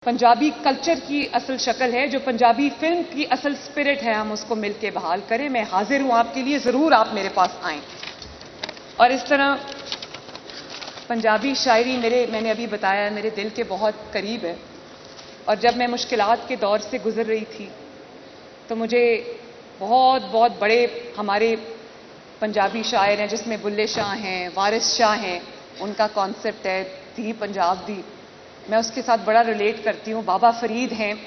Punjabi culture की असल शक्ल है, जो पंजाबी फिल्म की असल स्पिरिट है, हम उसको मिल के बहाल करें। मैं हाजिर हूं आपके लिए, ज़रूर आप मेरे पास आएं। और इस तरह पंजाबी शायरी मैंने अभी बताया मेरे दिल के बहुत करीब है। और जब मैं मुश्किलात के दौर से गुजर रही थी तो मुझे बहुत बहुत बड़े हमारे पंजाबी शायर हैं, जिसमें बुल्ले शाह हैं, वारिस शाह हैं, उनका कॉन्सेप्ट है धी पंजाब दी, मैं उसके साथ बड़ा रिलेट करती हूँ। बाबा फरीद हैं,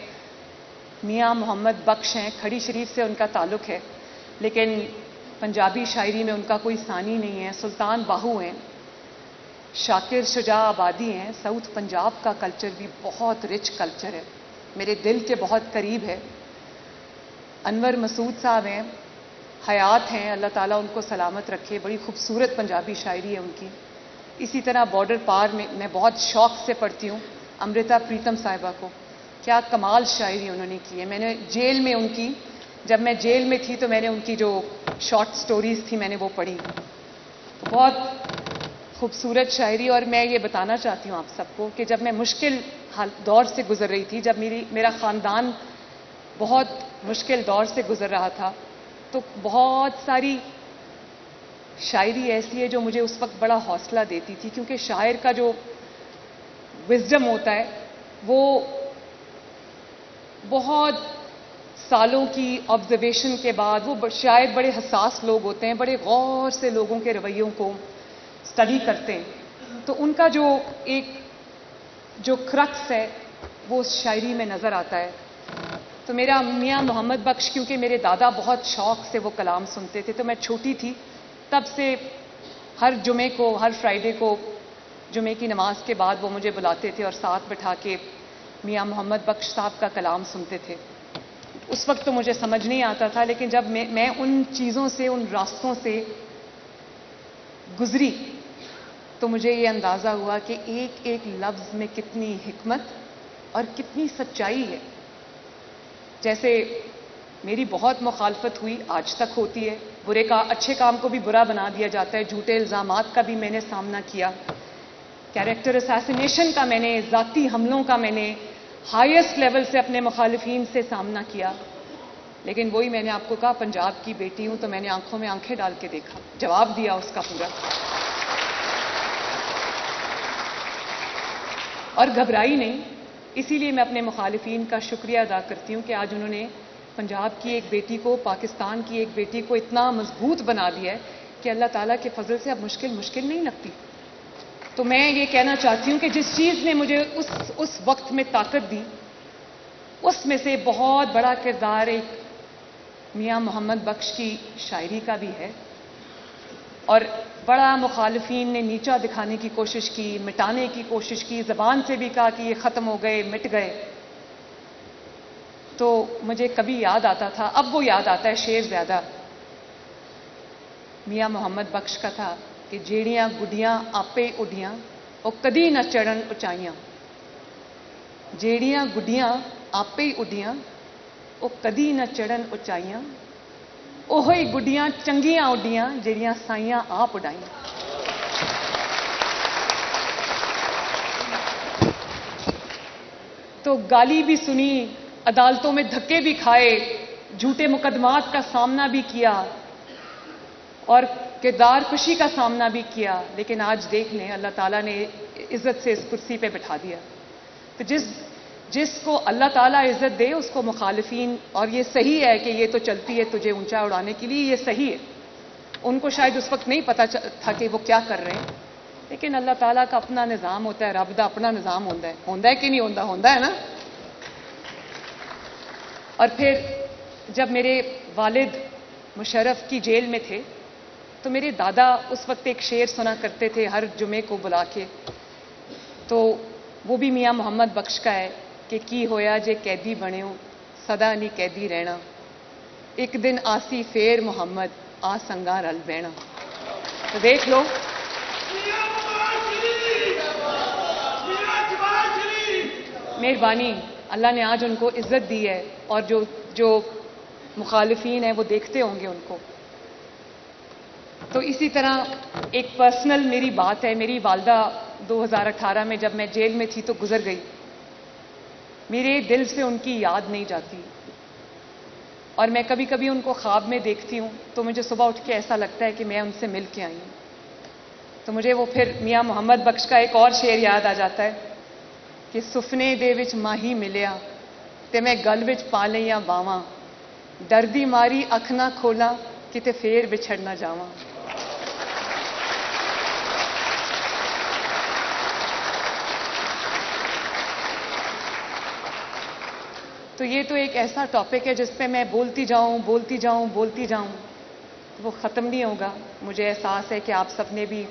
मियाँ मोहम्मद बख्श हैं, खड़ी शरीफ से उनका ताल्लुक़ है, लेकिन पंजाबी शायरी में उनका कोई सानी नहीं है। सुल्तान बाहू हैं, शाकिर शुजा आबादी हैं। साउथ पंजाब का कल्चर भी बहुत रिच कल्चर है, मेरे दिल के बहुत करीब है। अनवर मसूद साहब हैं, हयात हैं, अल्लाह ताला उनको सलामत रखे, बड़ी खूबसूरत पंजाबी शायरी है उनकी। इसी तरह बॉर्डर पार में मैं बहुत शौक़ से पढ़ती हूँ अमृता प्रीतम साहिबा को, क्या कमाल शायरी उन्होंने की है। मैंने जेल में उनकी, जब मैं जेल में थी तो मैंने उनकी जो शॉर्ट स्टोरीज़ थी मैंने वो पढ़ी, बहुत खूबसूरत शायरी। और मैं ये बताना चाहती हूँ आप सबको कि जब मैं मुश्किल दौर से गुजर रही थी, जब मेरा ख़ानदान बहुत मुश्किल दौर से गुजर रहा था, तो बहुत सारी शायरी ऐसी है जो मुझे उस वक्त बड़ा हौसला देती थी, क्योंकि शायर का जो विजडम होता है वो बहुत सालों की ऑब्जर्वेशन के बाद, वो शायद बड़े हसास लोग होते हैं, बड़े गौर से लोगों के रवैयों को स्टडी करते हैं, तो उनका जो क्रक्स है वो उस शायरी में नज़र आता है। तो मेरा मियाँ मोहम्मद बख्श, क्योंकि मेरे दादा बहुत शौक़ से वो कलाम सुनते थे, तो मैं छोटी थी तब से हर जुमे को, हर फ्राइडे को जुमे की नमाज के बाद वो मुझे बुलाते थे और साथ बिठा के मियाँ मोहम्मद बख्श साहब का कलाम सुनते थे। उस वक्त तो मुझे समझ नहीं आता था, लेकिन जब मैं उन चीज़ों से, उन रास्तों से गुजरी तो मुझे ये अंदाज़ा हुआ कि एक एक लफ्ज़ में कितनी हिकमत और कितनी सच्चाई है। जैसे मेरी बहुत मुखालफत हुई, आज तक होती है, अच्छे काम को भी बुरा बना दिया जाता है, झूठे इल्ज़ामात का भी मैंने सामना किया, कैरेक्टर असैसिनेशन का, मैंने ज़ाती हमलों का मैंने हाईएस्ट लेवल से अपने मुखालिफिन से सामना किया। लेकिन वही मैंने आपको कहा, पंजाब की बेटी हूं तो मैंने आंखों में आंखें डाल के देखा, जवाब दिया उसका पूरा, और घबराई नहीं। इसीलिए मैं अपने मुखालिफिन का शुक्रिया अदा करती हूं कि आज उन्होंने पंजाब की एक बेटी को, पाकिस्तान की एक बेटी को इतना मजबूत बना दिया है कि अल्लाह ताला के फजल से अब मुश्किल नहीं लगती। तो मैं ये कहना चाहती हूँ कि जिस चीज़ ने मुझे उस वक्त में ताकत दी, उसमें से बहुत बड़ा किरदार एक मियाँ मोहम्मद बख्श की शायरी का भी है। और बड़ा मुखालिफिन ने नीचा दिखाने की कोशिश की, मिटाने की कोशिश की, ज़बान से भी कहा कि ये ख़त्म हो गए, मिट गए। तो मुझे कभी याद आता था, अब वो याद आता है शेर ज़्यादा, मियाँ मोहम्मद बख्श का था कि जेड़ियां गुडियां आपे उडियां वो कदी न चढ़न उचाइयां, जेड़ियां गुडियां आपे उडियां वो कदी न चढ़न उचाइयां, ओहो ही गुडियां चंगियां उडियां जेड़ियां साइयां आप उडाइयां। तो गाली भी सुनी, अदालतों में धक्के भी खाए, झूठे मुकदमात का सामना भी किया और किरदार खुशी का सामना भी किया, लेकिन आज देख लें अल्लाह ताला ने इज्जत से इस कुर्सी पे बिठा दिया। तो जिसको अल्लाह ताला इज्जत दे उसको मुखालिफिन, और ये सही है कि ये तो चलती है तुझे ऊंचा उड़ाने के लिए, ये सही है, उनको शायद उस वक्त नहीं पता था कि वो क्या कर रहे हैं, लेकिन अल्लाह ताला का अपना निज़ाम होता है, रब का अपना निज़ाम होता है कि नहीं होता है ना। और फिर जब मेरे वालिद मुशर्रफ की जेल में थे तो मेरे दादा उस वक्त एक शेर सुना करते थे हर जुमे को बुला के, तो वो भी मियाँ मोहम्मद बख्श का है कि की होया जे कैदी बने हो सदा नहीं कैदी रहना, एक दिन आसी फेर मोहम्मद आ संगा रल बहना। तो देख लो, मेहरबानी, अल्लाह ने आज उनको इज्जत दी है, और जो मुखालिफिन है वो देखते होंगे उनको। तो इसी तरह एक पर्सनल मेरी बात है, मेरी वालदा 2018 में जब मैं जेल में थी तो गुजर गई। میرے دل سے ان کی یاد نہیں جاتی. اور میں کبھی کبھی ان کو خواب میں دیکھتی ہوں تو مجھے صبح اٹھ کے ایسا لگتا ہے کہ میں ان سے مل کے آئی ہوں. تو مجھے وہ پھر میاں محمد بخش کا ایک اور شعر یاد آ جاتا ہے کہ سفنے دے وچ ماہی ملیا تے میں گل وچ پا لئیاں باواں, ڈردی ماری اکھ نہ کھولاں کتے پھر بچھڑ نہ جاواں. تو یہ تو ایک ایسا ٹاپک ہے جس پہ میں بولتی جاؤں وہ ختم نہیں ہوگا. مجھے احساس ہے کہ آپ سب نے بھی,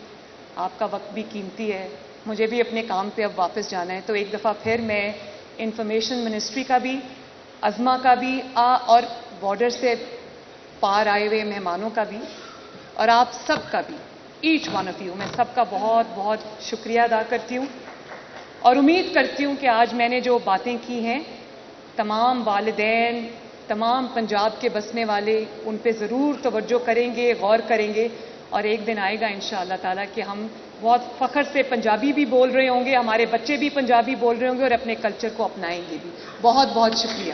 آپ کا وقت بھی قیمتی ہے, مجھے بھی اپنے کام پہ اب واپس جانا ہے. تو ایک دفعہ پھر میں انفارمیشن منسٹری کا بھی, عظما کا بھی, اور بارڈر سے پار آئے ہوئے مہمانوں کا بھی, اور آپ سب کا بھی, ایچ ون آف یو, میں سب کا بہت بہت شکریہ ادا کرتی ہوں. اور امید کرتی ہوں کہ آج میں نے جو باتیں کی ہیں تمام والدین, تمام پنجاب کے بسنے والے ان پہ ضرور توجہ کریں گے, غور کریں گے, اور ایک دن آئے گا انشاءاللہ تعالیٰ کہ ہم بہت فخر سے پنجابی بھی بول رہے ہوں گے, ہمارے بچے بھی پنجابی بول رہے ہوں گے اور اپنے کلچر کو اپنائیں گے بھی. بہت بہت شکریہ.